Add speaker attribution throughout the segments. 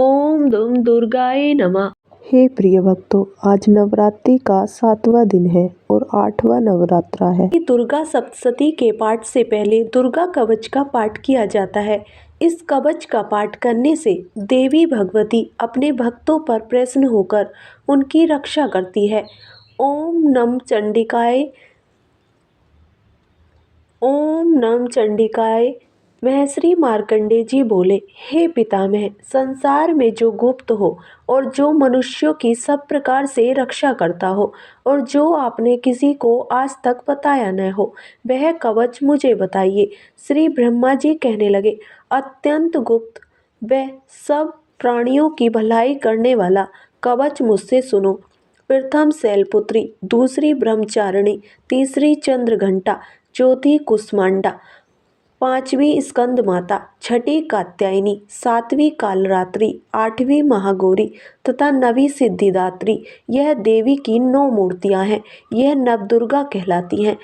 Speaker 1: ओम दुम दुर्गाए नमः।
Speaker 2: हे प्रिय भक्तों, आज नवरात्रि का 7वां दिन है और 8वां नवरात्रा है।
Speaker 1: दुर्गा सप्तशती के पाठ से पहले दुर्गा कवच का पाठ किया जाता है। इस कवच का पाठ करने से देवी भगवती अपने भक्तों पर प्रसन्न होकर उनकी रक्षा करती है। ओम नम चंडिकाय। ओम नम चंडिकाय। महर्षि मार्कंडेय जी बोले, हे पितामह, संसार में जो गुप्त हो और जो मनुष्यों की सब प्रकार से रक्षा करता हो और जो आपने किसी को आज तक बताया न हो, वह कवच मुझे बताइए। श्री ब्रह्मा जी कहने लगे, अत्यंत गुप्त वह सब प्राणियों की भलाई करने वाला कवच मुझसे सुनो। प्रथम शैलपुत्री, दूसरी ब्रह्मचारिणी, तीसरी चंद्रघंटा, चौथी कुष्मांडा, पांचवी स्कंद माता, छठी कात्यायनी, सातवीं कालरात्रि, आठवीं महागौरी तथा नवीं सिद्धिदात्री। यह देवी की 9 मूर्तियां हैं। यह नवदुर्गा कहलाती हैं।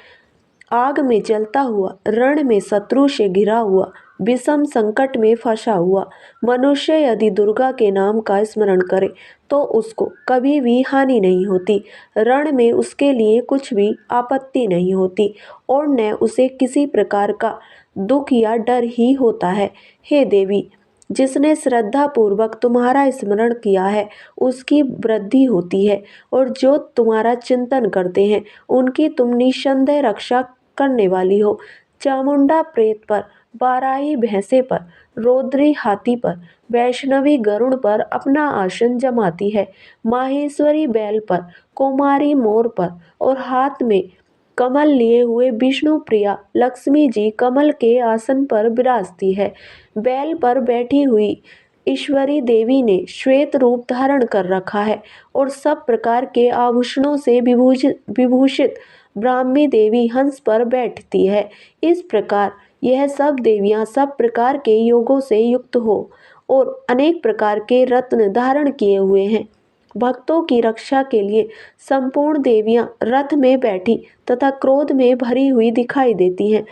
Speaker 1: आग में जलता हुआ, रण में शत्रु से घिरा हुआ, विषम संकट में फंसा हुआ मनुष्य यदि दुर्गा के नाम का स्मरण करे तो उसको कभी भी हानि नहीं होती। रण में उसके लिए कुछ भी आपत्ति नहीं होती और न उसे किसी प्रकार का दुख या डर ही होता है। हे देवी, जिसने श्रद्धा पूर्वक तुम्हारा स्मरण किया है उसकी वृद्धि होती है और जो तुम्हारा चिंतन करते हैं उनकी तुम निस्संदेह रक्षा करने वाली हो। चामुंडा प्रेत पर, बाराही भैंसे पर, रौद्री हाथी पर, वैष्णवी गरुड़ पर अपना आसन जमाती है। माहेश्वरी बैल पर, कुमारी मोर पर और हाथ में कमल लिए हुए विष्णु प्रिया लक्ष्मी जी कमल के आसन पर विराजती है। बैल पर बैठी हुई ईश्वरी देवी ने श्वेत रूप धारण कर रखा है और सब प्रकार के आभूषणों से विभूषित ब्राह्मी देवी हंस पर बैठती है। इस प्रकार यह सब देवियां सब प्रकार के योगों से युक्त हो और अनेक प्रकार के रत्न धारण किए हुए हैं। भक्तों की रक्षा के लिए संपूर्ण देवियां रथ में बैठी तथा क्रोध में भरी हुई दिखाई देती हैं।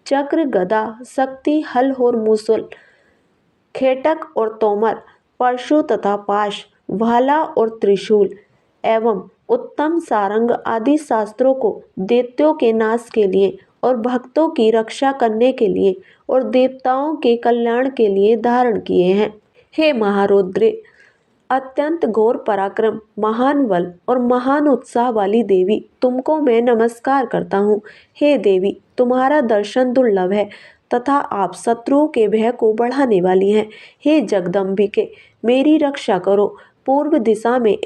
Speaker 1: चक्र, गदा, शक्ति, हल और मूसल, खेटक और तोमर, परशु तथा पाश, भाला और त्रिशूल एवं उत्तम सारंग आदि शास्त्रों को दैत्यों के नाश के लिए और भक्तों की रक्षा करने के लिए और देवताओं के कल्याण के लिए धारण किए हैं। हे महारौद्रे, अत्यंत घोर पराक्रम, महान बल और महान उत्साह वाली देवी, तुमको मैं नमस्कार करता हूँ। हे देवी, तुम्हारा दर्शन दुर्लभ है तथा आप शत्रुओं के भय को बढ़ाने वाली हैं। हे जगदम्बिके, मेरी रक्षा करो। पूर्व दिशा में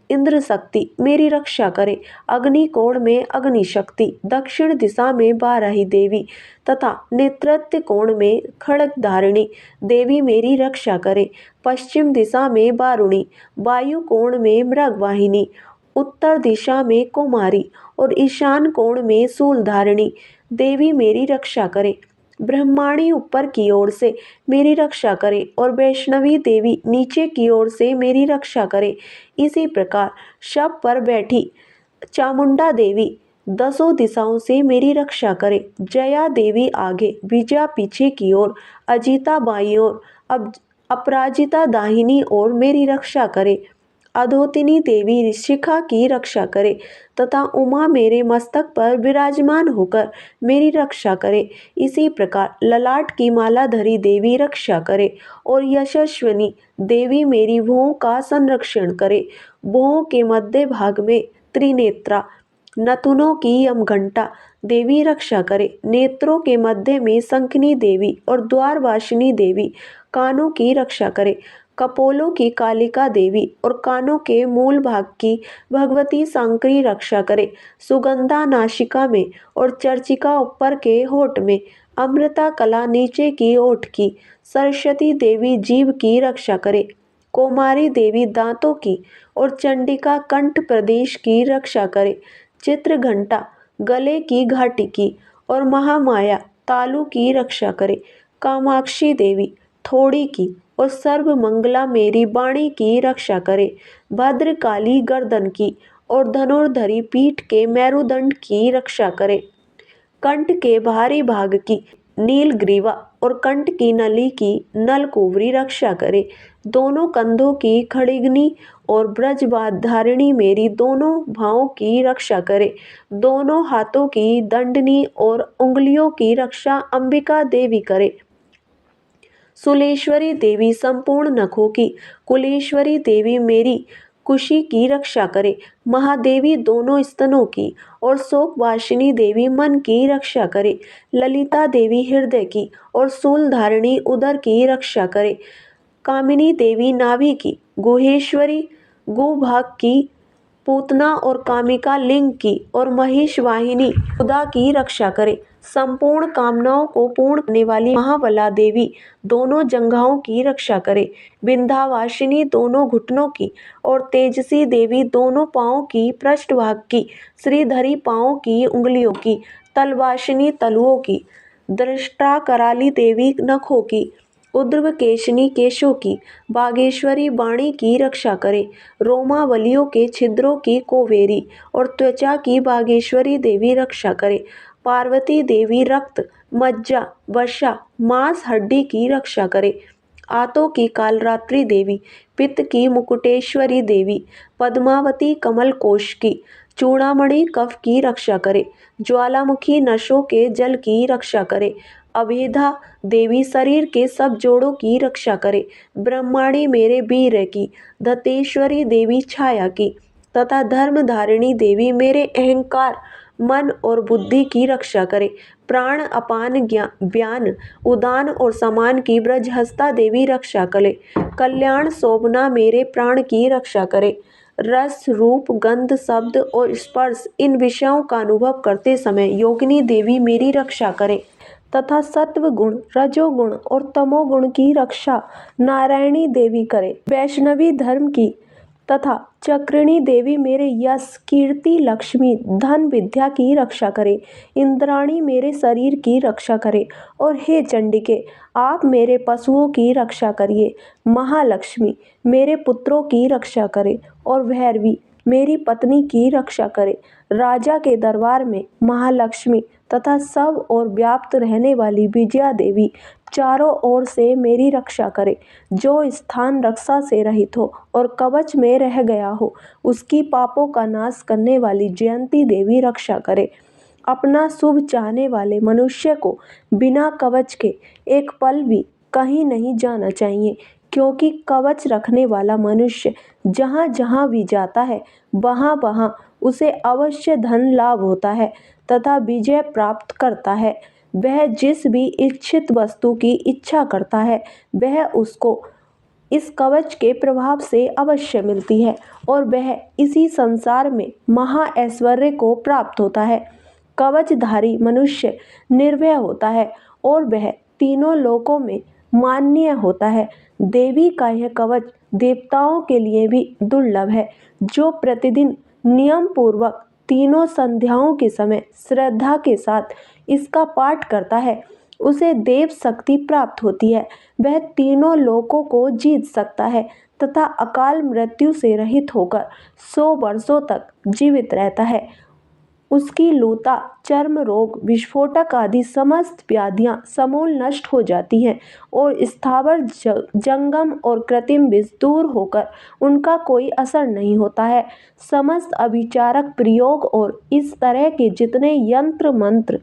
Speaker 1: इंद्र शक्ति मेरी रक्षा करे। अग्निकोण में अग्नि शक्ति, दक्षिण दिशा में बाराही देवी तथा नेतृत्व कोण में खड्गधारिणी देवी मेरी रक्षा करे। पश्चिम दिशा में वारुणी, वायु कोण में मृगवाहिनी, उत्तर दिशा में कुमारी और ईशान कोण में शूलधारिणी देवी मेरी रक्षा करे। ब्रह्माणी ऊपर की ओर से मेरी रक्षा करे और वैष्णवी देवी नीचे की ओर से मेरी रक्षा करे। इसी प्रकार शव पर बैठी चामुंडा देवी 10 दिशाओं से मेरी रक्षा करे। जया देवी आगे, विजया पीछे की ओर, अजिता बाईं ओर, अपराजिता दाहिनी ओर मेरी रक्षा करे। अधोतिनी देवी शिखा की रक्षा करे तथा उमा मेरे मस्तक पर विराजमान होकर मेरी रक्षा करे। इसी प्रकार ललाट की माला धरी देवी रक्षा करे और यशस्विनी देवी मेरी भुवों का संरक्षण करे। भुवों के मध्य भाग में त्रिनेत्रा, नथुनों की यमघंटा देवी रक्षा करे। नेत्रों के मध्य में शंखनी देवी और द्वारवासिनी देवी कानों की रक्षा करे। कपोलों की कालिका देवी और कानों के मूल भाग की भगवती शंकरी रक्षा करे। सुगंधा नासिका में और चर्चिका ऊपर के होठ में, अमृता कला नीचे की ओठ की, सरस्वती देवी जीभ की रक्षा करे। कौमारी देवी दांतों की और चंडिका कंठ प्रदेश की रक्षा करे। चित्रघंटा गले की घाटी की और महामाया तालु की रक्षा करे। कामाक्षी देवी थोड़ी की और सर्वमंगला मेरी वाणी की रक्षा करे। भद्रकाली गर्दन की और धनुर्धरी पीठ के मेरुदंड की रक्षा करे। कंठ के बाहरी भाग की नीलग्रीवा और कंठ की नली की नलकुबरी रक्षा करे। दोनों कंधों की खड़िगनी और ब्रजधारिणी मेरी दोनों भावों की रक्षा करे। दोनों हाथों की दंडनी और उंगलियों की रक्षा अंबिका देवी करे। सुलेश्वरी देवी संपूर्ण नखों की, कुलेश्वरी देवी मेरी कुशी की रक्षा करे। महादेवी दोनों स्तनों की और शोकवासिनी देवी मन की रक्षा करे। ललिता देवी हृदय की और शूलधारिणी उदर की रक्षा करे। कामिनी देवी नाभि की, गुहेश्वरी गुभाग की, पूतना और कामिका लिंग की और महेश वाहिनी खुदा की रक्षा करे। संपूर्ण कामनाओं को पूर्ण करने वाली महाबला देवी दोनों जंघाओं की रक्षा करे। विंध्यावासिनी दोनों घुटनों की और तेजसी देवी दोनों पांवों की पृष्ठभाग की, श्रीधरी पांवों की उंगलियों की, तलवासिनी तलुओं की, दृष्टा कराली देवी नखों की, उद्रवकेशिनी केशों की, बागेश्वरी वाणी की रक्षा करे। रोमावलियों के छिद्रों की कोवेरी और त्वचा की बागेश्वरी देवी रक्षा करे। पार्वती देवी रक्त, मज्जा, वसा, मांस, हड्डी की रक्षा करे। आतों की कालरात्रि देवी, पित्त की मुकुटेश्वरी देवी, पद्मावती कमल कोश की, चूड़ामणि कफ की रक्षा करे। ज्वालामुखी नशों के जल की रक्षा करे। अभेदा देवी शरीर के सब जोड़ों की रक्षा करे। ब्रह्माणी मेरे वीर्य की, धतेश्वरी देवी छाया की तथा धर्मधारिणी देवी मेरे अहंकार, मन और बुद्धि की रक्षा करे। प्राण, अपान, व्यान, उदान और समान की ब्रजहस्ता देवी रक्षा करे। कल्याण, शोभना मेरे प्राण की रक्षा करे। रस, रूप, गंध, शब्द और स्पर्श इन विषयों का अनुभव करते समय योगिनी देवी मेरी रक्षा करे तथा सत्व गुण, रजोगुण और तमोगुण की रक्षा नारायणी देवी करे। वैष्णवी धर्म की तथा चक्रिणी देवी मेरे यश, कीर्ति, लक्ष्मी, धन, विद्या की रक्षा करे। इंद्राणी मेरे शरीर की रक्षा करे और हे चंडिके, आप मेरे पशुओं की रक्षा करिए। महालक्ष्मी मेरे पुत्रों की रक्षा करे और भैरवी मेरी पत्नी की रक्षा करे। राजा के दरबार में महालक्ष्मी तथा सब और व्याप्त रहने वाली विजया देवी चारों ओर से मेरी रक्षा करे। जो स्थान रक्षा से रहित हो और कवच में रह गया हो, उसकी पापों का नाश करने वाली जयंती देवी रक्षा करे। अपना शुभ चाहने वाले मनुष्य को बिना कवच के एक पल भी कहीं नहीं जाना चाहिए, क्योंकि कवच रखने वाला मनुष्य जहाँ जहाँ भी जाता है वहाँ वहाँ उसे अवश्य धन लाभ होता है तथा विजय प्राप्त करता है। वह जिस भी इच्छित वस्तु की इच्छा करता है वह उसको इस कवच के प्रभाव से अवश्य मिलती है और वह इसी संसार में महा ऐश्वर्य को प्राप्त होता है। कवचधारी मनुष्य निर्भय होता है और वह तीनों लोकों में मान्य होता है। देवी का यह कवच देवताओं के लिए भी दुर्लभ है। जो प्रतिदिन नियम पूर्वक तीनों संध्याओं के समय श्रद्धा के साथ इसका पाठ करता है उसे देव शक्ति प्राप्त होती है। वह तीनों लोकों को जीत सकता है तथा अकाल मृत्यु से रहित होकर 100 वर्षों तक जीवित रहता है। उसकी लूता, चर्म रोग, विस्फोटक आदि समस्त व्याधियां समूल नष्ट हो जाती हैं और स्थावर जंगम और कृत्रिम विष दूर होकर उनका कोई असर नहीं होता है। समस्त अभिचारक प्रयोग और इस तरह के जितने यंत्र मंत्र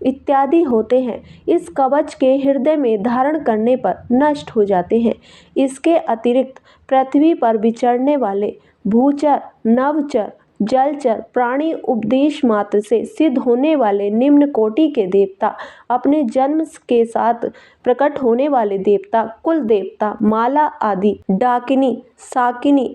Speaker 1: इत्यादि होते हैं इस कवच के हृदय में धारण करने पर नष्ट हो जाते हैं। इसके अतिरिक्त पृथ्वी पर विचरने वाले भूचर, नवचर, जलचर प्राणी, उपदेश मात्र से सिद्ध होने वाले निम्न कोटि के देवता, अपने जन्म के साथ प्रकट होने वाले देवता, कुल देवता, माला आदि, डाकिनी, साकिनी,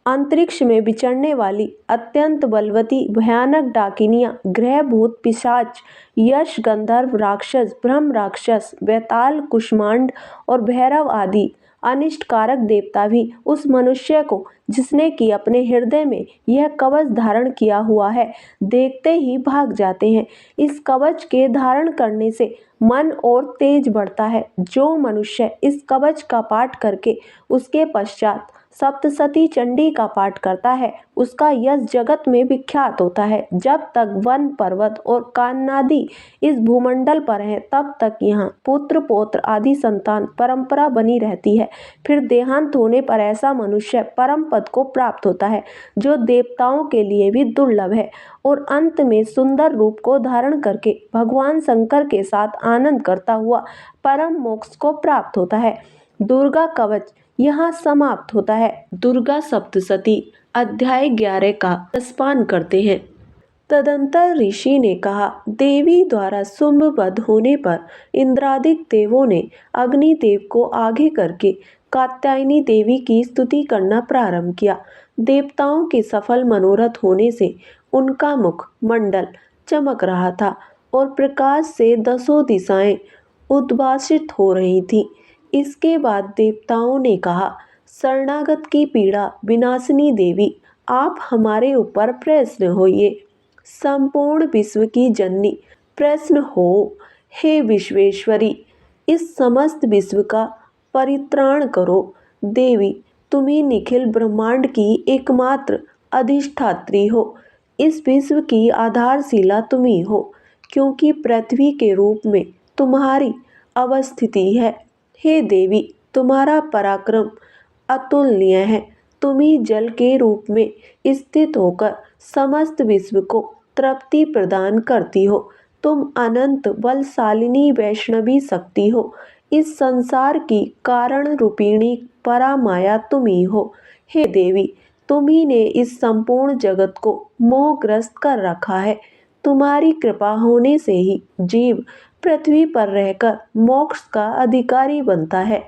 Speaker 1: अंतरिक्ष में विचरने वाली अत्यंत बलवती भयानक डाकिनियां, ग्रह भूत पिशाच, यश गंधर्व राक्षस, ब्रह्म राक्षस, बेताल, कुष्मांड और भैरव आदि अनिष्टकारक देवता भी उस मनुष्य को जिसने कि अपने हृदय में यह कवच धारण किया हुआ है देखते ही भाग जाते हैं। इस कवच के धारण करने से मन और तेज बढ़ता है। जो मनुष्य इस कवच का पाठ करके उसके पश्चात सप्तशती चंडी का पाठ करता है उसका यश जगत में विख्यात होता है। जब तक वन पर्वत और काननादि इस भूमंडल पर हैं तब तक यहाँ पुत्र पौत्र आदि संतान परंपरा बनी रहती है। फिर देहांत होने पर ऐसा मनुष्य परम पद को प्राप्त होता है जो देवताओं के लिए भी दुर्लभ है और अंत में सुंदर रूप को धारण करके भगवान शंकर के साथ आनंद करता हुआ परम मोक्ष को प्राप्त होता है। दुर्गा कवच यहाँ समाप्त होता है। दुर्गा सप्तशती अध्याय 11 का रसपान करते हैं। तदंतर ऋषि ने कहा, देवी द्वारा शुंभ वध होने पर इंद्रादिक देवों ने अग्निदेव को आगे करके कात्यायनी देवी की स्तुति करना प्रारंभ किया। देवताओं के सफल मनोरथ होने से उनका मुख मंडल चमक रहा था और प्रकाश से दसों दिशाएं उद्भासित हो रही थीं। इसके बाद देवताओं ने कहा, शरणागत की पीड़ा विनाशिनी देवी, आप हमारे ऊपर प्रसन्न होइए। संपूर्ण विश्व की जननी प्रसन्न हो। हे विश्वेश्वरी, इस समस्त विश्व का परित्राण करो। देवी, तुम्ही निखिल ब्रह्मांड की एकमात्र अधिष्ठात्री हो। इस विश्व की आधारशिला तुम्ही हो, क्योंकि पृथ्वी के रूप में तुम्हारी अवस्थिति है। हे देवी, तुम्हारा पराक्रम अतुलनीय है। तुम्ही जल के रूप में स्थित होकर समस्त विश्व को तृप्ति प्रदान करती हो। तुम अनंत बलशालिनी वैष्णवी शक्ति हो। इस संसार की कारण रूपिणी परामाया तुम्ही हो। हे देवी, तुम्ही ने इस संपूर्ण जगत को मोहग्रस्त कर रखा है। तुम्हारी कृपा होने से ही जीव पृथ्वी पर रहकर मोक्ष का अधिकारी बनता है।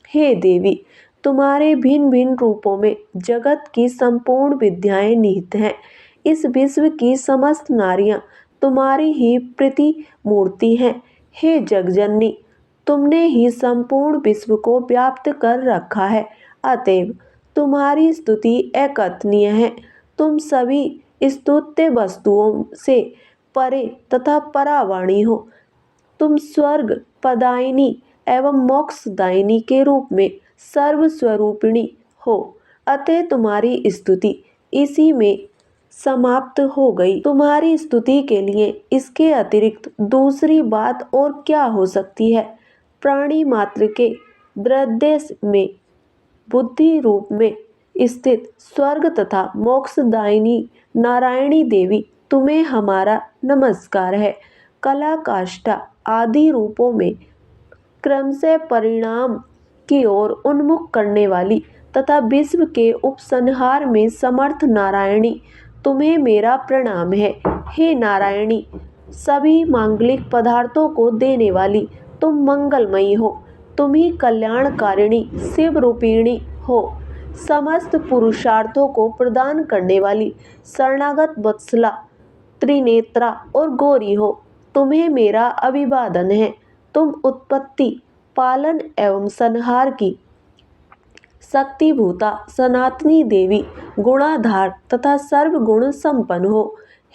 Speaker 1: हे देवी, तुम्हारे भिन्न भिन्न रूपों में जगत की संपूर्ण विद्याएं निहित हैं। इस विश्व की समस्त नारियां तुम्हारी ही प्रतिमूर्ति हैं। हे जगजननी, तुमने ही संपूर्ण विश्व को व्याप्त कर रखा है, अतएव तुम्हारी स्तुति अकथनीय है। तुम सभी स्तुत्य वस्तुओं से परे तथा परावाणी हो। तुम स्वर्ग पदायिनी एवं मोक्षदायिनी के रूप में सर्वस्वरूपिणी हो, अतः तुम्हारी स्तुति इसी में समाप्त हो गई। तुम्हारी स्तुति के लिए इसके अतिरिक्त दूसरी बात और क्या हो सकती है। प्राणी मात्र के हृदय में बुद्धि रूप में स्थित स्वर्ग तथा मोक्षदायिनी नारायणी देवी, तुम्हें हमारा नमस्कार है। कला काष्ठा आदि रूपों में क्रमशः परिणाम की ओर उन्मुख करने वाली तथा विश्व के उपसंहार में समर्थ नारायणी, तुम्हें मेरा प्रणाम है। हे नारायणी, सभी मांगलिक पदार्थों को देने वाली तुम मंगलमयी हो। तुम ही कल्याणकारिणी शिव रूपिणी हो। समस्त पुरुषार्थों को प्रदान करने वाली शरणागत वत्सला त्रिनेत्रा और गौरी हो। तुम्हें मेरा अभिवादन है। तुम उत्पत्ति, पालन एवं संहार की शक्तिभूता सनातनी देवी, गुणाधार तथा सर्वगुण संपन्न हो।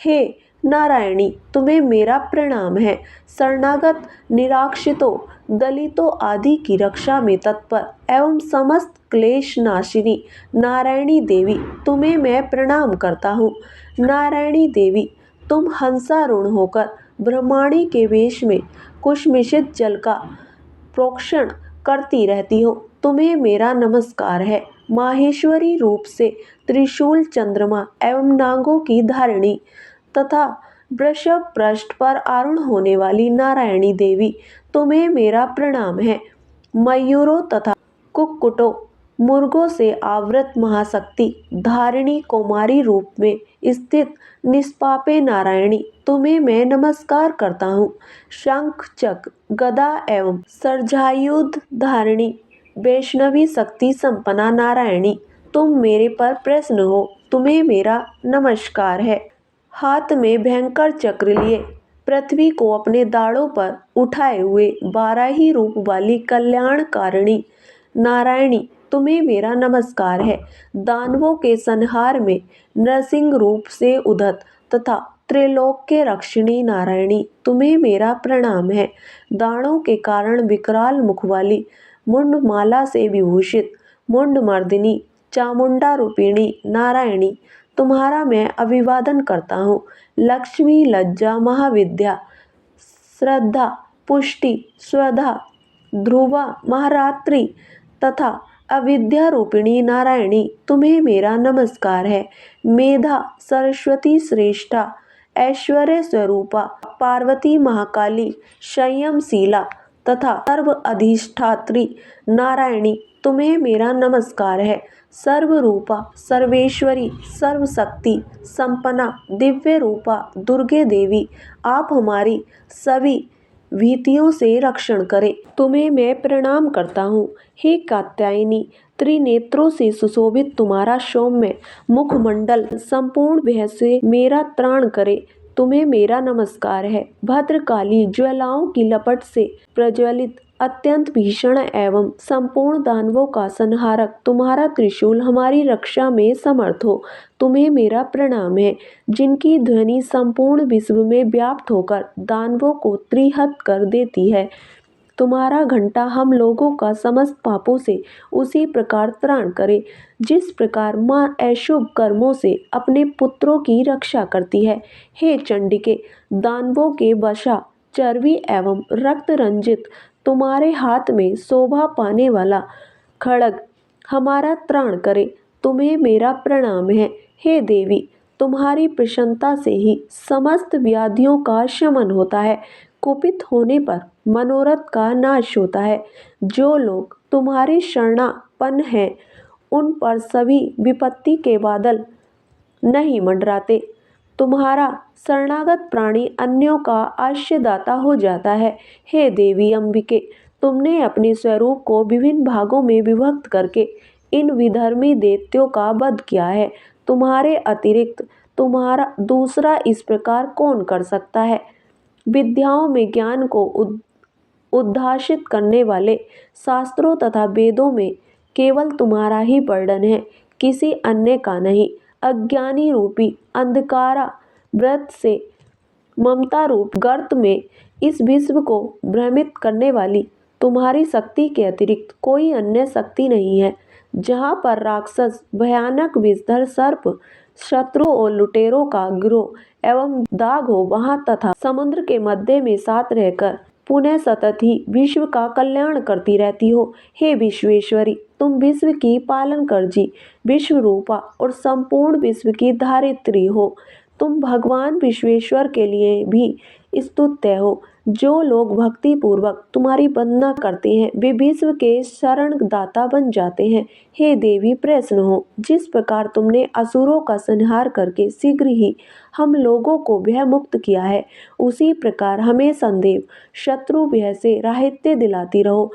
Speaker 1: हे नारायणी, तुम्हें मेरा प्रणाम है। शरणागत निराश्रितों, दलितों आदि की रक्षा में तत्पर एवं समस्त क्लेश नाशिनी नारायणी देवी, तुम्हें मैं प्रणाम करता हूँ। नारायणी देवी, तुम हंसारूढ़ होकर ब्रह्माणी के वेश में कुशमिशित जल का प्रोक्षण करती रहती हो। तुम्हें मेरा नमस्कार है। माहेश्वरी रूप से त्रिशूल, चंद्रमा एवं नागों की धारिणी तथा वृषभ पृष्ठ पर आरूढ़ होने वाली नारायणी देवी, तुम्हें मेरा प्रणाम है। मयूरों तथा कुक्कुटों, मुर्गों से आवृत महाशक्ति धारिणी कौमारी रूप में स्थित निष्पापे नारायणी, तुम्हें मैं नमस्कार करता हूँ। शंख चक्र गदा एवं सरझायुध धारिणी वैष्णवी शक्ति संपन्ना नारायणी, तुम मेरे पर प्रसन्न हो। तुम्हें मेरा नमस्कार है। हाथ में भयंकर चक्र लिए पृथ्वी को अपने दाढ़ों पर उठाए हुए 12 ही रूप वाली कल्याणकारिणी नारायणी, तुम्हें मेरा नमस्कार है। दानवों के संहार में नरसिंह रूप से उद्धत तथा त्रैलोक्य रक्षिणी नारायणी, तुम्हें मेरा प्रणाम है। दानों के कारण विकराल मुख वाली मुंडमाला से विभूषित मुंडमर्दिनी चामुंडा रूपिणी नारायणी तुम्हारा मैं अभिवादन करता हूँ। लक्ष्मी, लज्जा, महाविद्या, श्रद्धा, पुष्टि, स्वधा, ध्रुवा, महारात्रि तथा अविद्या रूपिणी नारायणी तुम्हें मेरा नमस्कार है। मेधा, सरस्वती श्रेष्ठा, ऐश्वर्य स्वरूपा, पार्वती, महाकाली, संयमशीला तथा सर्व अधिष्ठात्री नारायणी तुम्हें मेरा नमस्कार है। सर्वरूपा, सर्वेश्वरी, सर्वशक्ति संपन्ना, दिव्य रूपा दुर्गे देवी आप हमारी सभी भीतियों से रक्षण करें। तुम्हें मैं प्रणाम करता हूँ। हे कात्यायनी, त्रिनेत्रों से सुशोभित तुम्हारा सौम्य मुखमंडल संपूर्ण भय से मेरा त्राण करे, तुम्हें मेरा नमस्कार है। भद्रकाली, ज्वालाओं की लपट से प्रज्वलित अत्यंत भीषण एवं संपूर्ण दानवों का संहारक तुम्हारा त्रिशूल हमारी रक्षा में समर्थ हो, तुम्हें मेरा प्रणाम है। जिनकी ध्वनि संपूर्ण विश्व में व्याप्त होकर दानवों को त्रिहत कर देती है, तुम्हारा घंटा हम लोगों का समस्त पापों से उसी प्रकार त्राण करे जिस प्रकार माँ अशुभ कर्मों से अपने पुत्रों की रक्षा करती है। हे चंडिके, दानवों के वशा चर्बी एवं रक्त रंजित तुम्हारे हाथ में शोभा पाने वाला खड्ग हमारा त्राण करे, तुम्हें मेरा प्रणाम है। हे देवी, तुम्हारी प्रसन्नता से ही समस्त व्याधियों का शमन होता है। कुपित होने पर मनोरथ का नाश होता है। जो लोग तुम्हारे शरणापन्न हैं उन पर सभी विपत्ति के बादल नहीं मंडराते। तुम्हारा शरणागत प्राणी अन्यों का आश्रयदाता हो जाता है। हे देवी अंबिके, तुमने अपने स्वरूप को विभिन्न भागों में विभक्त करके इन विधर्मी दैत्यों का वध किया है। तुम्हारे अतिरिक्त तुम्हारा दूसरा इस प्रकार कौन कर सकता है। विद्याओं में ज्ञान को उद्भाषित करने वाले शास्त्रों तथा वेदों में केवल तुम्हारा ही वर्णन है, किसी अन्य का नहीं। अज्ञानी रूपी अंधकारा व्रत से ममता रूप गर्त में इस विश्व को भ्रमित करने वाली तुम्हारी शक्ति के अतिरिक्त कोई अन्य शक्ति नहीं है। जहाँ पर राक्षस, भयानक विषधर सर्प, शत्रु और लुटेरों का गिरोह एवं दाग हो, वहाँ तथा समुद्र के मध्य में साथ रहकर पुनः सतत ही विश्व का कल्याण करती रहती हो। हे विश्वेश्वरी, तुम विश्व की पालन करजी, विश्व रूपा और संपूर्ण विश्व की धारित्री हो। तुम भगवान विश्वेश्वर के लिए भी स्तुत्य हो। जो लोग भक्ति पूर्वक तुम्हारी वंदना करते हैं वे विश्व के शरणदाता बन जाते हैं। हे देवी, प्रसन्न हो। जिस प्रकार तुमने असुरों का संहार करके शीघ्र ही हम लोगों को भय मुक्त किया है, उसी प्रकार हमें सदैव शत्रु भय से राहित्य दिलाती रहो।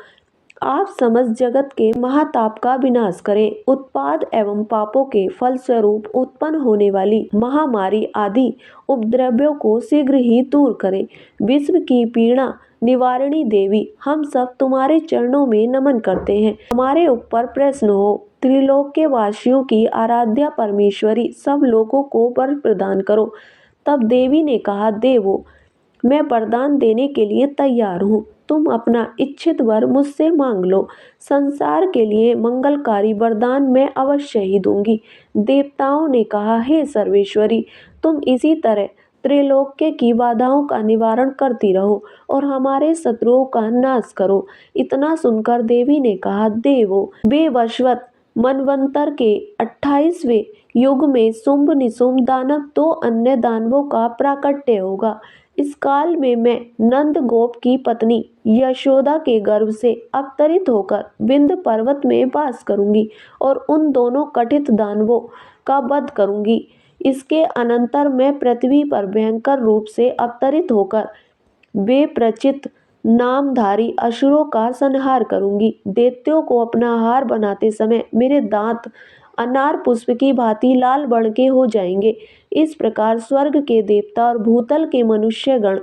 Speaker 1: आप समस्त जगत के महाताप का विनाश करें। उत्पाद एवं पापों के फलस्वरूप उत्पन्न होने वाली महामारी आदि उपद्रव्यों को शीघ्र ही दूर करें। विश्व की पीड़ा निवारणी देवी, हम सब तुम्हारे चरणों में नमन करते हैं। हमारे ऊपर प्रसन्न हो। त्रिलोक के वासियों की आराध्या परमेश्वरी, सब लोगों को वर प्रदान करो। तब देवी ने कहा, देवो, मैं वरदान देने के लिए तैयार हूँ। तुम अपना इच्छित वर मुझसे मांग लो। संसार के लिए मंगलकारी वरदान मैं अवश्य ही दूंगी। देवताओं ने कहा, हे सर्वेश्वरी, तुम इसी तरह त्रैलोक्य की बाधाओं का निवारण करती रहो और हमारे शत्रुओं का नाश करो। इतना सुनकर देवी ने कहा, देवो, वे वशवत मनवंतर के 28वें युग में शुंभ निशुंभ दानव 2 अन्य दानवों का प्राकट्य होगा। इस काल में मैं नंद गोप की पत्नी यशोदा के गर्भ से अवतरित होकर विंध्य पर्वत में वास करूंगी और उन दोनों कथित दानवों का वध करूंगी। इसके अनंतर मैं पृथ्वी पर भयंकर रूप से अवतरित होकर वे प्रचित नामधारी असुरों का संहार करूंगी। दैत्यों को अपना आहार बनाते समय मेरे दांत अनार पुष्प की भांति लाल वर्ण के हो जाएंगे। इस प्रकार स्वर्ग के देवता और भूतल के मनुष्यगण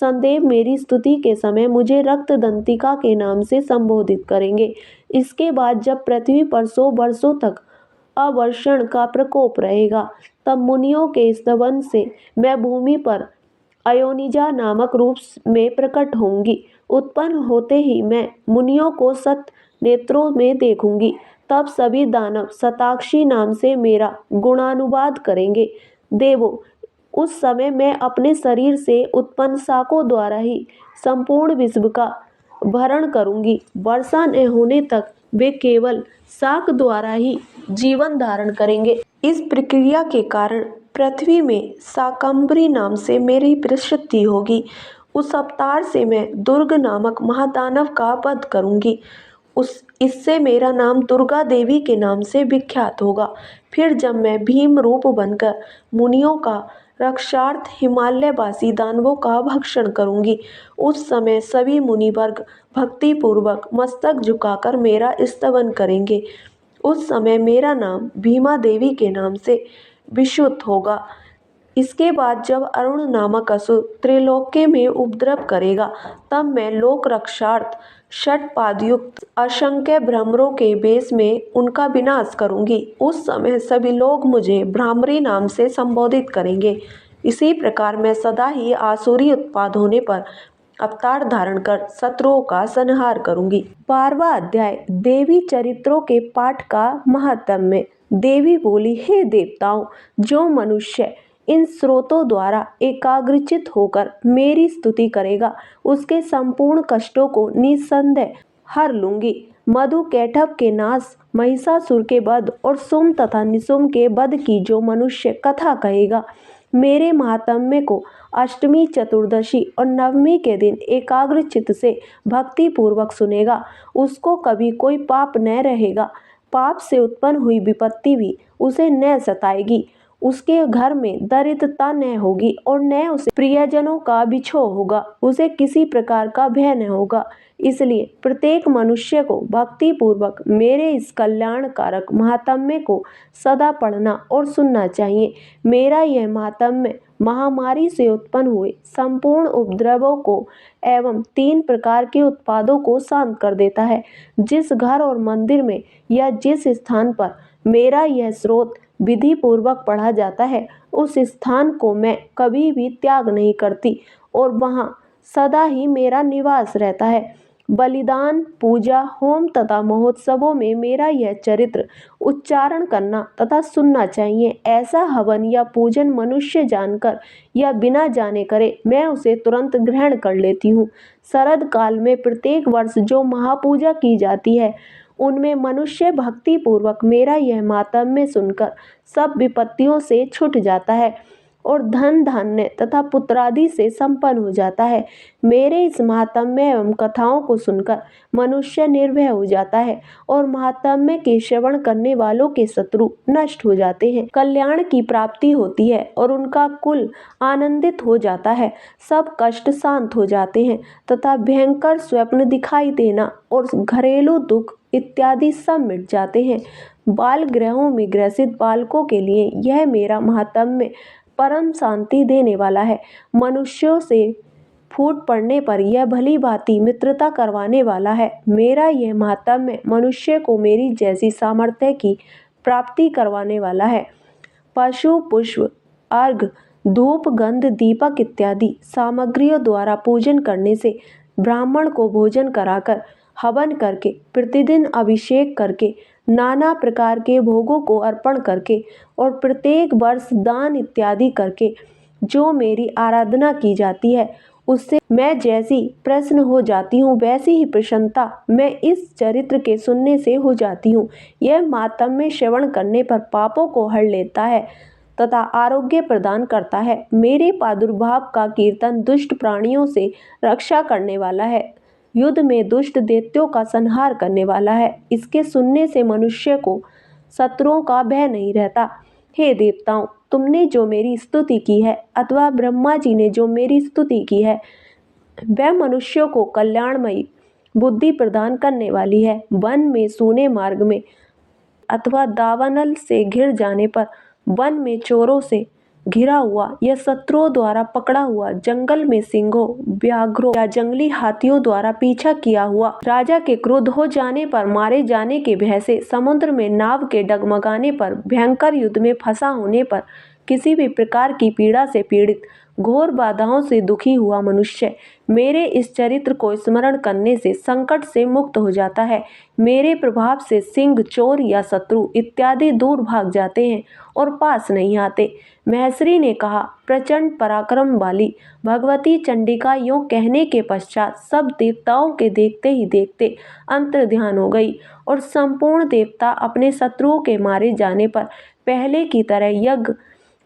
Speaker 1: सदैव मेरी स्तुति के समय मुझे रक्तदंतिका के नाम से संबोधित करेंगे। इसके बाद जब पृथ्वी पर 100 वर्षों तक अवर्षण का प्रकोप रहेगा, तब मुनियों के स्तवन से मैं भूमि पर अयोनिजा नामक रूप में प्रकट होंगी। उत्पन्न होते ही मैं मुनियों को सत नेत्रों में देखूंगी तब सभी दानव शताक्षी नाम से मेरा गुणानुवाद करेंगे। देवों, उस समय मैं अपने शरीर से उत्पन्न शाकों द्वारा ही संपूर्ण विश्व का भरण करूंगी। वर्षा न होने तक वे केवल शाक द्वारा ही जीवन धारण करेंगे। इस प्रक्रिया के कारण पृथ्वी में शाकंभरी नाम से मेरी प्रसिद्धि होगी। उस अवतार से मैं दुर्ग नामक महादानव का वध करूंगी। इससे मेरा नाम दुर्गा देवी के नाम से विख्यात होगा। फिर जब मैं भीम रूप बनकर मुनियों का रक्षार्थ हिमालयवासी दानवों का भक्षण करूंगी, उस समय सभी मुनि वर्ग भक्ति पूर्वक मस्तक झुकाकर मेरा स्तवन करेंगे। उस समय मेरा नाम भीमा देवी के नाम से विशुद्ध होगा। इसके बाद जब अरुण नामक असुर त्रिलोक्य में उपद्रव करेगा, तब मैं लोक रक्षार्थ षटपादयुक्त असंख्य भ्रमरों के वेश में उनका विनाश करूंगी। उस समय सभी लोग मुझे भ्रामरी नाम से संबोधित करेंगे। इसी प्रकार मैं सदा ही आसुरी उत्पाद होने पर अवतार धारण कर शत्रुओं का संहार करूंगी। 12वां अध्याय देवी चरित्रों के पाठ का महात्म्य। देवी बोली, हे देवताओं, जो मनुष्य इन स्रोतों द्वारा एकाग्रचित होकर मेरी स्तुति करेगा, उसके संपूर्ण कष्टों को निस्संदेह हर लूंगी। मधु कैटभ के नाश, महिषासुर के वध और सुम तथा निशुम के वध की जो मनुष्य कथा कहेगा, मेरे महात्म्य को अष्टमी, चतुर्दशी और नवमी के दिन एकाग्र चित्त से भक्ति पूर्वक सुनेगा, उसको कभी कोई पाप न रहेगा। पाप से उत्पन्न हुई विपत्ति भी उसे न सताएगी। उसके घर में दरिद्रता न होगी और न उसे प्रियजनों का बिछोह होगा। उसे किसी प्रकार का भय न होगा। इसलिए प्रत्येक मनुष्य को भक्ति पूर्वक मेरे इस कल्याणकारक महात्म्य को सदा पढ़ना और सुनना चाहिए। मेरा यह महात्म्य महामारी से उत्पन्न हुए संपूर्ण उपद्रवों को एवं 3 प्रकार के उत्पादों को शांत कर देता है। जिस घर और मंदिर में या जिस स्थान पर मेरा यह स्रोत विधि पूर्वक पढ़ा जाता है, उस स्थान को मैं कभी भी त्याग नहीं करती और वहाँ सदा ही मेरा निवास रहता है। बलिदान, पूजा, होम तथा महोत्सवों में मेरा यह चरित्र उच्चारण करना तथा सुनना चाहिए। ऐसा हवन या पूजन मनुष्य जानकर या बिना जाने करे, मैं उसे तुरंत ग्रहण कर लेती हूँ। शरद काल में प्रत्येक वर्ष जो महापूजा की जाती है, उनमें मनुष्य भक्ति पूर्वक मेरा यह महात्म्य सुनकर सब विपत्तियों से छूट जाता है और धन धान्य तथा पुत्रादि से संपन्न हो जाता है। मेरे इस महात्म्य एवं कथाओं को सुनकर मनुष्य निर्भय हो जाता है और महात्म्य के श्रवण करने वालों के शत्रु नष्ट हो जाते हैं। कल्याण की प्राप्ति होती है और उनका कुल आनंदित हो जाता है। सब कष्ट शांत हो जाते हैं तथा भयंकर स्वप्न दिखाई देना और घरेलू दुख इत्यादि सब मिट जाते हैं। बाल गृहों में ग्रसित बालकों के लिए यह मेरा महात्म्य परम शांति देने वाला है। मनुष्यों से फूट पड़ने पर यह भली भांति मित्रता करवाने वाला है। मेरा यह महात्म्य मनुष्य को मेरी जैसी सामर्थ्य की प्राप्ति करवाने वाला है। पशु, पुष्प, अर्घ, धूप, गंध, दीपक इत्यादि सामग्रियों द्वारा पूजन करने से, ब्राह्मण को भोजन कराकर, हवन करके, प्रतिदिन अभिषेक करके, नाना प्रकार के भोगों को अर्पण करके और प्रत्येक वर्ष दान इत्यादि करके जो मेरी आराधना की जाती है, उससे मैं जैसी प्रसन्न हो जाती हूँ, वैसी ही प्रसन्नता मैं इस चरित्र के सुनने से हो जाती हूँ। यह महात्म्य श्रवण करने पर पापों को हर लेता है तथा आरोग्य प्रदान करता है। मेरे प्रादुर्भाव का कीर्तन दुष्ट प्राणियों से रक्षा करने वाला है, युद्ध में दुष्ट दैत्यों का संहार करने वाला है। इसके सुनने से मनुष्य को शत्रुओं का भय नहीं रहता। हे देवताओं, तुमने जो मेरी स्तुति की है अथवा ब्रह्मा जी ने जो मेरी स्तुति की है, वह मनुष्यों को कल्याणमयी बुद्धि प्रदान करने वाली है। वन में, सूने मार्ग में अथवा दावानल से घिर जाने पर, वन में चोरों से घिरा हुआ या शत्रुओं द्वारा पकड़ा हुआ, जंगल में सिंहों, व्याघ्रों या जंगली हाथियों द्वारा पीछा किया हुआ, राजा के क्रोध हो जाने पर मारे जाने के भय से, समुद्र में नाव के डगमगाने पर, भयंकर युद्ध में फंसा होने पर, किसी भी प्रकार की पीड़ा से पीड़ित, घोर बाधाओं से दुखी हुआ मनुष्य मेरे इस चरित्र को स्मरण करने से संकट से मुक्त हो जाता है। मेरे प्रभाव से सिंह, चोर या शत्रु इत्यादि दूर भाग जाते हैं और पास नहीं आते। महर्षि ने कहा, प्रचंड पराक्रम वाली भगवती चंडिका यूं कहने के पश्चात सब देवताओं के देखते ही देखते अंतर्ध्यान हो गई और संपूर्ण देवता अपने शत्रुओं के मारे जाने पर पहले की तरह यज्ञ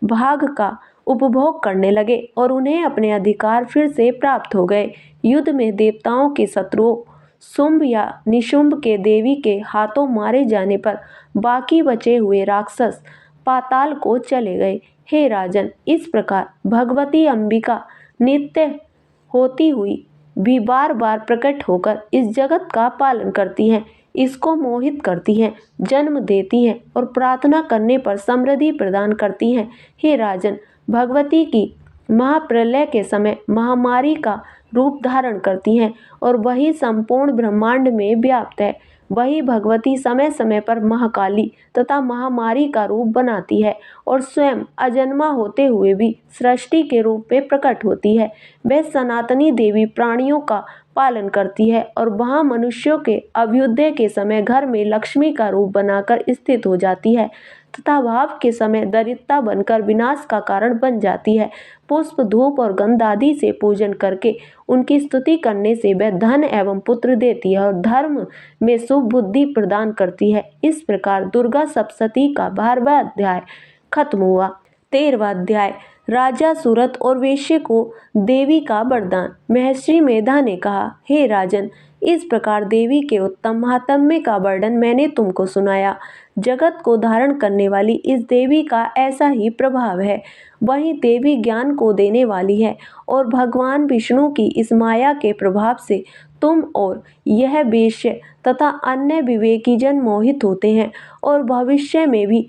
Speaker 1: भाग का उपभोग करने लगे और उन्हें अपने अधिकार फिर से प्राप्त हो गए। युद्ध में देवताओं के शत्रुओं शुंभ या निशुंभ के देवी के हाथों मारे जाने पर बाकी बचे हुए राक्षस पाताल को चले गए। हे राजन, इस प्रकार भगवती अंबिका नित्य होती हुई भी बार बार प्रकट होकर इस जगत का पालन करती हैं, इसको मोहित करती हैं, जन्म देती हैं और प्रार्थना करने पर समृद्धि प्रदान करती हैं। हे राजन, भगवती की महाप्रलय के समय महामारी का रूप धारण करती हैं और वही संपूर्ण ब्रह्मांड में व्याप्त है। वही भगवती समय समय पर महाकाली तथा महामारी का रूप बनाती है और स्वयं अजन्मा होते हुए भी सृष्टि के रूप में प्रकट होती है। वह सनातनी देवी प्राणियों का पालन करती है और वहाँ मनुष्यों के अभ्युदय के समय घर में लक्ष्मी का रूप बनाकर स्थित हो जाती है तथा भाव के समय दरिद्रता बनकर विनाश का कारण बन जाती है। पुष्प, धूप और गंध आदि से पूजन करके उनकी स्तुति करने से वह धन एवं पुत्र देती है और धर्म में शुभ बुद्धि प्रदान करती है। इस प्रकार दुर्गा सप्तशती का 12वां अध्याय खत्म हुआ। 13वां अध्याय राजा सूरत और वेश्य को देवी का वरदान। महर्षि मेधा ने कहा, हे राजन, इस प्रकार देवी के उत्तम महात्म्य का वर्णन मैंने तुमको सुनाया। जगत को धारण करने वाली इस देवी का ऐसा ही प्रभाव है। वही देवी ज्ञान को देने वाली है और भगवान विष्णु की इस माया के प्रभाव से तुम और यह वेश्य तथा अन्य विवेकी जन मोहित होते हैं और भविष्य में भी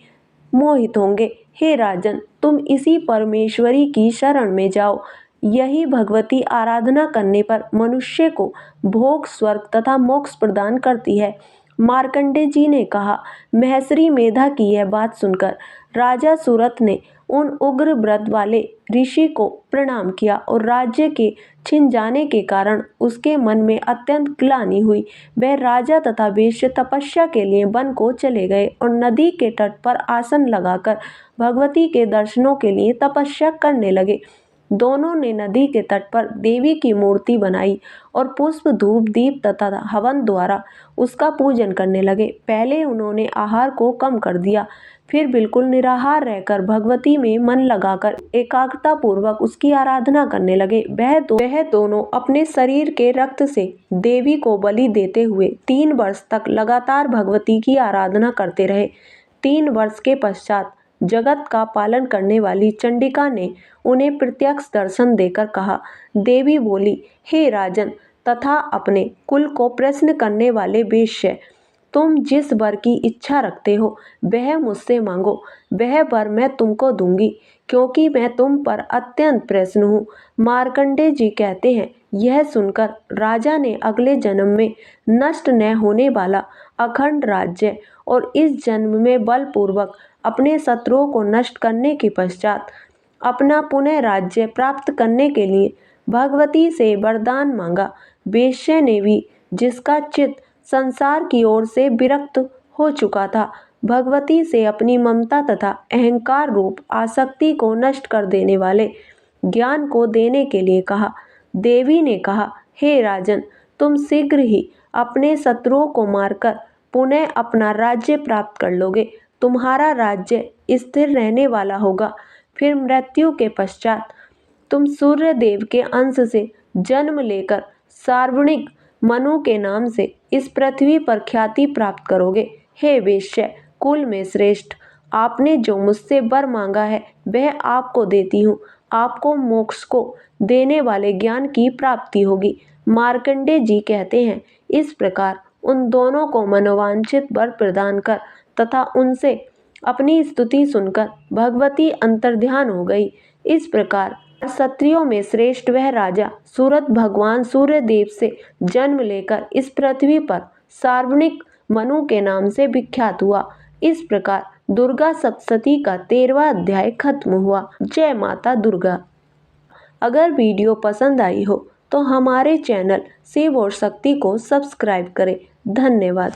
Speaker 1: मोहित होंगे। हे राजन, तुम इसी परमेश्वरी की शरण में जाओ। यही भगवती आराधना करने पर मनुष्य को भोग, स्वर्ग तथा मोक्ष प्रदान करती है। मार्कंडेय जी ने कहा, महर्षि मेधा की यह बात सुनकर राजा सूरत ने उन उग्र व्रत वाले ऋषि को प्रणाम किया और राज्य के छिन जाने के कारण उसके मन में अत्यंत ग्लानि हुई। वह राजा तथा वेश्य तपस्या के लिए वन को चले गए और नदी के तट पर आसन लगाकर भगवती के दर्शनों के लिए तपस्या करने लगे। दोनों ने नदी के तट पर देवी की मूर्ति बनाई और पुष्प, धूप, दीप तथा हवन द्वारा उसका पूजन करने लगे। पहले उन्होंने आहार को कम कर दिया, फिर बिल्कुल निराहार रहकर भगवती में मन लगाकर एकाग्रता पूर्वक उसकी आराधना करने लगे। वह दोनों अपने शरीर के रक्त से देवी को बलि देते हुए 3 वर्ष तक लगातार भगवती की आराधना करते रहे। 3 वर्ष के पश्चात जगत का पालन करने वाली चंडिका ने उन्हें प्रत्यक्ष दर्शन देकर कहा। देवी बोली, हे राजन तथा अपने कुल को प्रश्न करने वाले वेश्य, तुम जिस वर की इच्छा रखते हो वह मुझसे मांगो, वह वर मैं तुमको दूंगी, क्योंकि मैं तुम पर अत्यंत प्रसन्न हूँ। मार्कंडेय जी कहते हैं, यह सुनकर राजा ने अगले जन्म में नष्ट न होने वाला अखंड राज्य और इस जन्म में बलपूर्वक अपने शत्रुओं को नष्ट करने के पश्चात अपना पुनः राज्य प्राप्त करने के लिए भगवती से वरदान मांगा। वेश्या ने भी, जिसका चित्त संसार की ओर से विरक्त हो चुका था, भगवती से अपनी ममता तथा अहंकार रूप आसक्ति को नष्ट कर देने वाले ज्ञान को देने के लिए कहा। देवी ने कहा, हे राजन, तुम शीघ्र ही अपने शत्रुओं को मारकर पुनः अपना राज्य प्राप्त कर लोगे। तुम्हारा राज्य स्थिर रहने वाला होगा। फिर मृत्यु के पश्चात तुम सूर्य देव के अंश से जन्म लेकर सार्वणिक मनु के नाम से इस पृथ्वी पर ख्याति प्राप्त करोगे। हे वेश्य कुल में श्रेष्ठ, आपने जो मुझसे वर मांगा है वह आपको देती हूँ। आपको मोक्ष को देने वाले ज्ञान की प्राप्ति होगी। मार्कंडेय जी कहते हैं, इस प्रकार उन दोनों को मनोवांछित वर प्रदान कर तथा उनसे अपनी स्तुति सुनकर भगवती अंतर्ध्यान हो गई। इस प्रकार क्षत्रियों में श्रेष्ठ वह राजा सूरत भगवान सूर्य देव से जन्म लेकर इस पृथ्वी पर सार्वणिक मनु के नाम से विख्यात हुआ। इस प्रकार दुर्गा सप्तशती का 13वां अध्याय खत्म हुआ। जय माता दुर्गा। अगर वीडियो पसंद आई हो तो हमारे चैनल शिव और शक्ति को सब्सक्राइब करें। धन्यवाद।